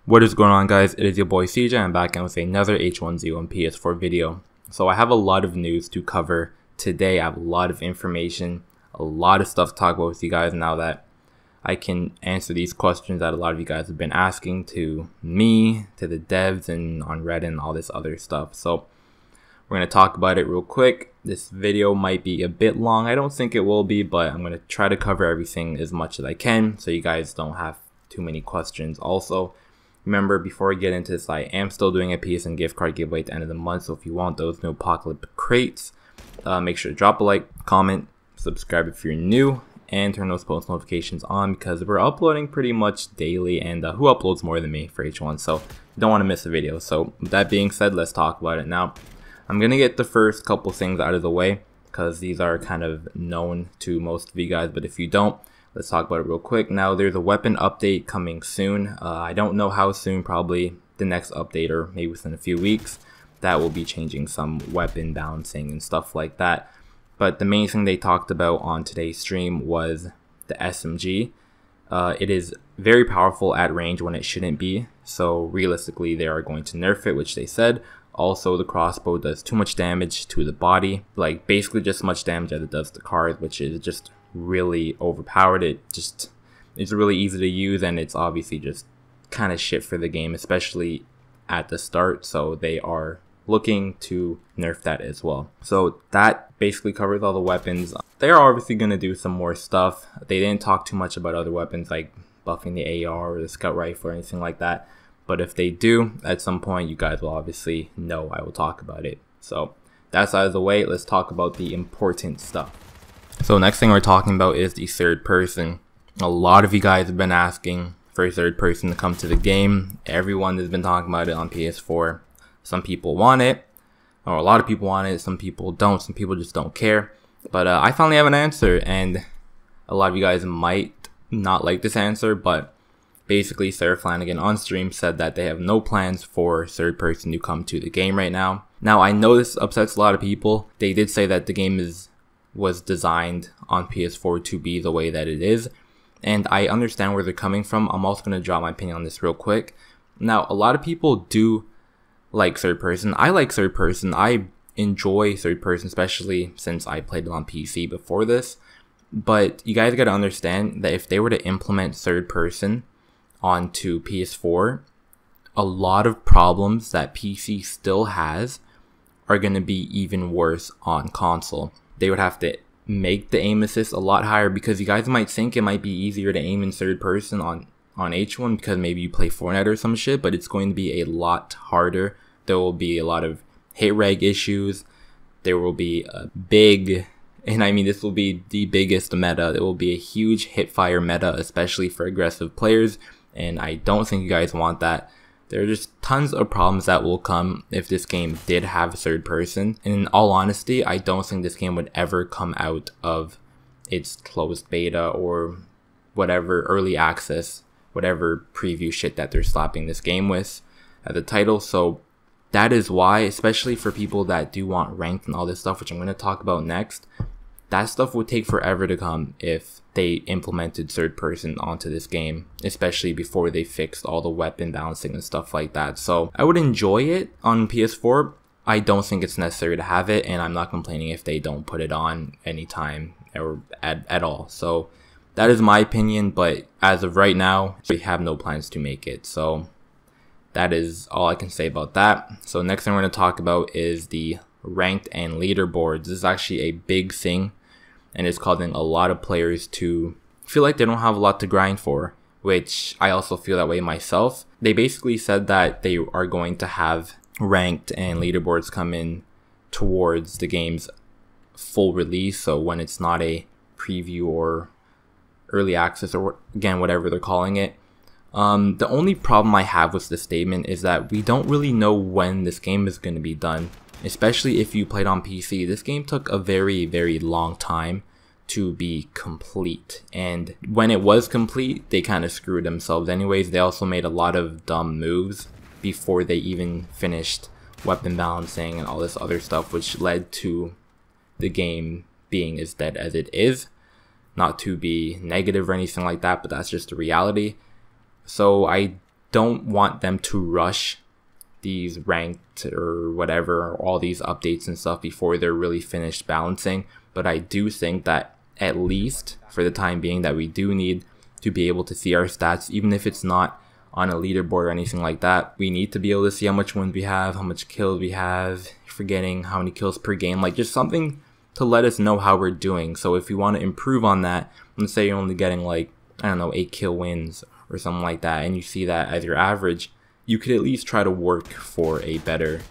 What is going on, guys? It is your boy CJ. I'm back in with another H1Z1 PS4 video. So I have a lot of news to cover today. I have a lot of information, a lot of stuff to talk about with you guys now that I can answer these questions that a lot of you guys have been asking to me, to the devs, and on Reddit and all this other stuff. So we're going to talk about it real quick. This video might be a bit long. I don't think it will be, but I'm going to try to cover everything as much as I can so you guys don't have too many questions. Also, remember, before I get into this, I am still doing a PSN gift card giveaway at the end of the month. So if you want those new Apocalypse crates, make sure to drop a like, comment, subscribe if you're new, and turn those post notifications on because we're uploading pretty much daily. And who uploads more than me for H1? So you don't want to miss a video. So with that being said, let's talk about it now. I'm going to get the first couple things out of the way because these are kind of known to most of you guys. But if you don't, let's talk about it real quick. Now, there's a weapon update coming soon. I don't know how soon, probably the next update or maybe within a few weeks. That will be changing some weapon balancing and stuff like that. But the main thing they talked about on today's stream was the SMG. It is very powerful at range when it shouldn't be. So realistically, they are going to nerf it, which they said. Also, the crossbow does too much damage to the body. Like, basically just as much damage as it does to cars, which is just really overpowered. It's really easy to use, and it's obviously just kind of shit for the game, especially at the start. So they are looking to nerf that as well. So that basically covers all the weapons. They are obviously going to do some more stuff. They didn't talk too much about other weapons like buffing the AR or the scout rifle or anything like that. But if they do, at some point, you guys will obviously know I will talk about it. So that's out of the way. Let's talk about the important stuff. So next thing we're talking about is the third person. A lot of you guys have been asking for a third person to come to the game. Everyone has been talking about it on PS4. Some people want it, or a lot of people want it. Some people don't. Some people just don't care. But I finally have an answer, and a lot of you guys might not like this answer, but basically Sarah Flanagan on stream said that they have no plans for third person to come to the game right now. Now, I know this upsets a lot of people. They did say that the game was designed on PS4 to be the way that it is, and I understand where they're coming from. I'm also going to drop my opinion on this real quick. Now, a lot of people do like third person. I like third person. I enjoy third person, especially since I played it on PC before this. But you guys got to understand that if they were to implement third person onto PS4, a lot of problems that PC still has are going to be even worse on console. They would have to make the aim assist a lot higher, because you guys might think it might be easier to aim in third person on H1 because maybe you play Fortnite or some shit, but it's going to be a lot harder. There will be a lot of hit reg issues. There will be a big, and I mean this will be the biggest meta. There will be a huge hit fire meta, especially for aggressive players, and I don't think you guys want that. There are just tons of problems that will come if this game did have third person. And in all honesty, I don't think this game would ever come out of its closed beta or whatever early access, whatever preview shit that they're slapping this game with at the title. So that is why, especially for people that do want ranked and all this stuff, which I'm going to talk about next, that stuff would take forever to come if they implemented third person onto this game, especially before they fixed all the weapon balancing and stuff like that. So I would enjoy it on PS4. I don't think it's necessary to have it, and I'm not complaining if they don't put it on anytime or at all. So that is my opinion, but as of right now, we have no plans to make it. So that is all I can say about that. So next thing we're going to talk about is the ranked and leaderboards. This is actually a big thing, and it's causing a lot of players to feel like they don't have a lot to grind for, which I also feel that way myself. They basically said that they are going to have ranked and leaderboards come in towards the game's full release. So when it's not a preview or early access, or again, whatever they're calling it. The only problem I have with this statement is that we don't really know when this game is going to be done. Especially if you played on PC, this game took a very, very long time to be complete. And when it was complete, they kind of screwed themselves anyways. They also made a lot of dumb moves before they even finished weapon balancing and all this other stuff, which led to the game being as dead as it is. Not to be negative or anything like that, but that's just the reality. So I don't want them to rush these ranked or whatever, or all these updates and stuff before they're really finished balancing. But I do think that at least for the time being that we do need to be able to see our stats, even if it's not on a leaderboard or anything like that. We need to be able to see how much wins we have, how much kills we have, forgetting how many kills per game, like just something to let us know how we're doing. So if we want to improve on that, let's say you're only getting like, I don't know, 8 kill wins or something like that, and you see that as your average, you could at least try to work for a better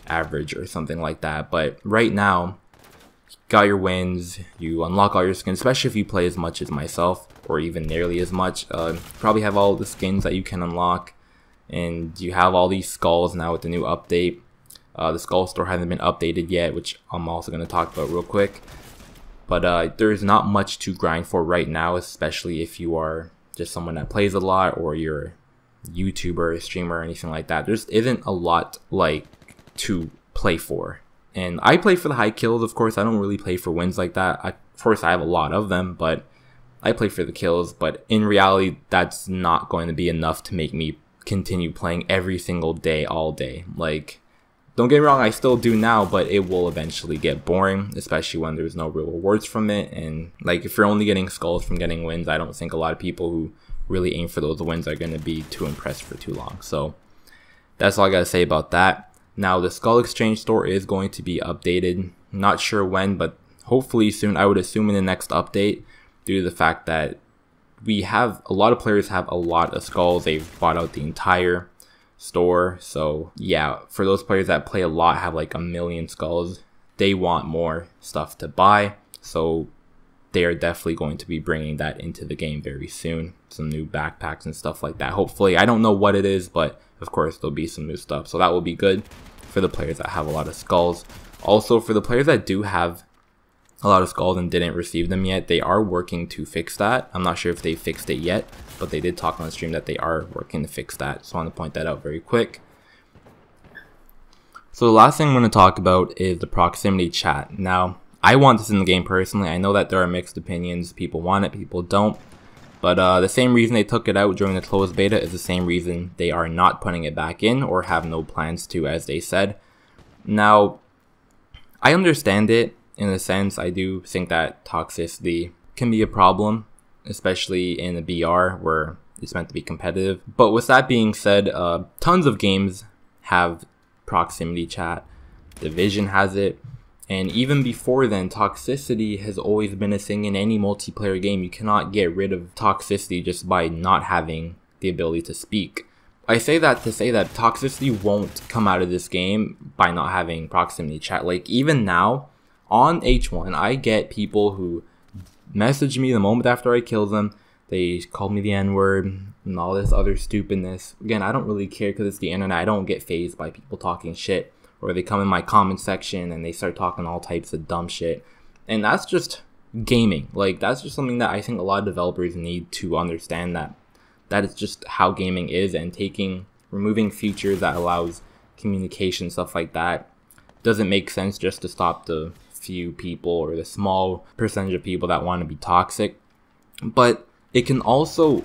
average or something like that. But right now, you got your wins, you unlock all your skins, especially if you play as much as myself, or even nearly as much. Probably have all the skins that you can unlock, and you have all these skulls now with the new update. The skull store hasn't been updated yet, which I'm also going to talk about real quick. But there's not much to grind for right now, especially if you are just someone that plays a lot, or you're a YouTuber, a streamer, or anything like that. There just isn't a lot like to play for. And I play for the high kills, of course. I don't really play for wins like that. Of course, I have a lot of them, but I play for the kills. But in reality, that's not going to be enough to make me continue playing every single day, all day. Like, don't get me wrong, I still do now, but it will eventually get boring, especially when there's no real rewards from it. And like, if you're only getting skulls from getting wins, I don't think a lot of people who really aim for those wins are going to be too impressed for too long. So that's all I got to say about that. Now, the Skull Exchange store is going to be updated. Not sure when, but hopefully soon. I would assume in the next update, due to the fact that we have a lot of players have a lot of skulls. They've bought out the entire store. So yeah, for those players that play a lot, have like 1 million skulls, they want more stuff to buy. So they are definitely going to be bringing that into the game very soon. Some new backpacks and stuff like that. Hopefully, I don't know what it is, but of course there'll be some new stuff. So that will be good for the players that have a lot of skulls. Also, for the players that do have a lot of skulls and didn't receive them yet, they are working to fix that. I'm not sure if they fixed it yet, but they did talk on the stream that they are working to fix that. So I want to point that out very quick. So the last thing I'm going to talk about is the proximity chat. Now, I want this in the game personally. I know that there are mixed opinions. People want it, people don't. But the same reason they took it out during the closed beta is the same reason they are not putting it back in, or have no plans to, as they said. Now, I understand it in a sense. I do think that toxicity can be a problem, especially in the BR where it's meant to be competitive. But with that being said, tons of games have proximity chat. Division has it. And even before then, toxicity has always been a thing in any multiplayer game. You cannot get rid of toxicity just by not having the ability to speak. I say that to say that toxicity won't come out of this game by not having proximity chat. Like, even now, on H1, I get people who message me the moment after I kill them. They call me the N-word and all this other stupidness. Again, I don't really care because it's the internet. I don't get fazed by people talking shit. Or they come in my comment section and they start talking all types of dumb shit. And that's just gaming. Like, that's just something that I think a lot of developers need to understand, that is just how gaming is, and removing features that allows communication, stuff like that, doesn't make sense just to stop the few people or the small percentage of people that want to be toxic. But it can also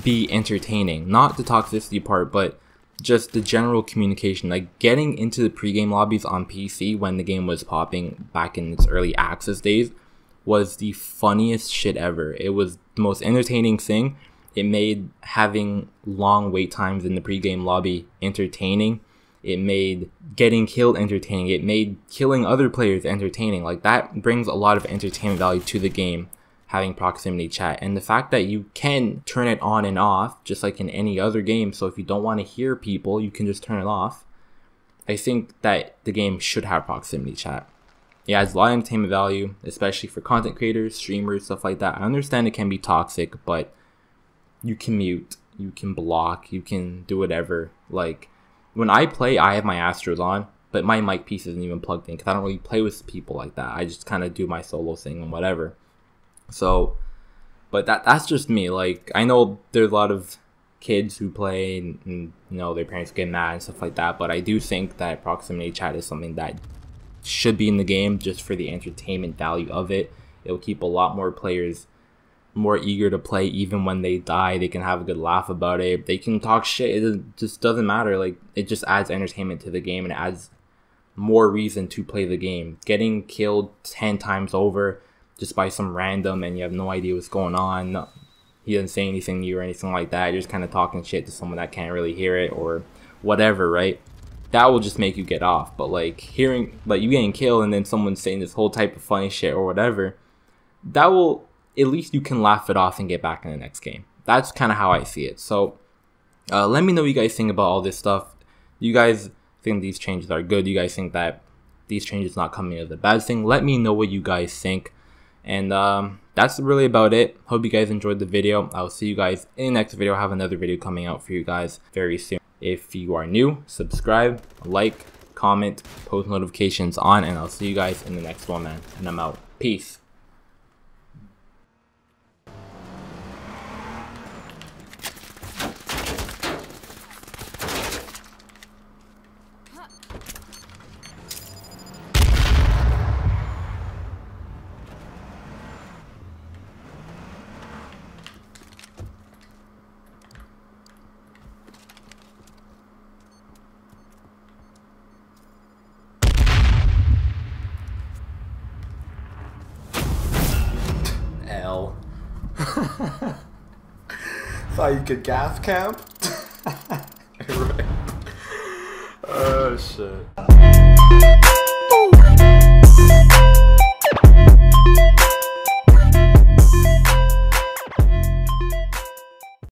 be entertaining, not the toxicity part, but just the general communication. Like, getting into the pregame lobbies on PC when the game was popping back in its early access days was the funniest shit ever. It was the most entertaining thing. It made having long wait times in the pregame lobby entertaining. It made getting killed entertaining. It made killing other players entertaining. Like, that brings a lot of entertainment value to the game, having proximity chat. And the fact that you can turn it on and off just like in any other game. So if you don't want to hear people, you can just turn it off. I think that the game should have proximity chat. It adds a lot of entertainment value, especially for content creators, streamers, stuff like that. I understand it can be toxic, but you can mute, you can block, you can do whatever. Like, when I play, I have my Astros on, but my mic piece isn't even plugged in because I don't really play with people like that. I just kind of do my solo thing and whatever. So, but that's just me. Like, I know there's a lot of kids who play and you know, their parents get mad and stuff like that, but I do think that proximity chat is something that should be in the game just for the entertainment value of it. It'll keep a lot more players more eager to play. Even when they die, they can have a good laugh about it. They can talk shit. It just doesn't matter. Like, it just adds entertainment to the game, and it adds more reason to play the game. Getting killed 10 times over just by some random and you have no idea what's going on. He doesn't say anything to you or anything like that. You're just kind of talking shit to someone that can't really hear it or whatever, right? That will just make you get off. But like hearing like you getting killed and then someone saying this whole type of funny shit or whatever, that will, at least you can laugh it off and get back in the next game. That's kind of how I see it. So let me know what you guys think about all this stuff. You guys think these changes are good? You guys think that these changes not coming as a bad thing? Let me know what you guys think. And that's really about it. Hope you guys enjoyed the video. I'll see you guys in the next video. I have another video coming out for you guys very soon. If you are new, subscribe, like, comment, post notifications on, and I'll see you guys in the next one, man. And I'm out. Peace. Thought you could gas camp? Right. Oh shit.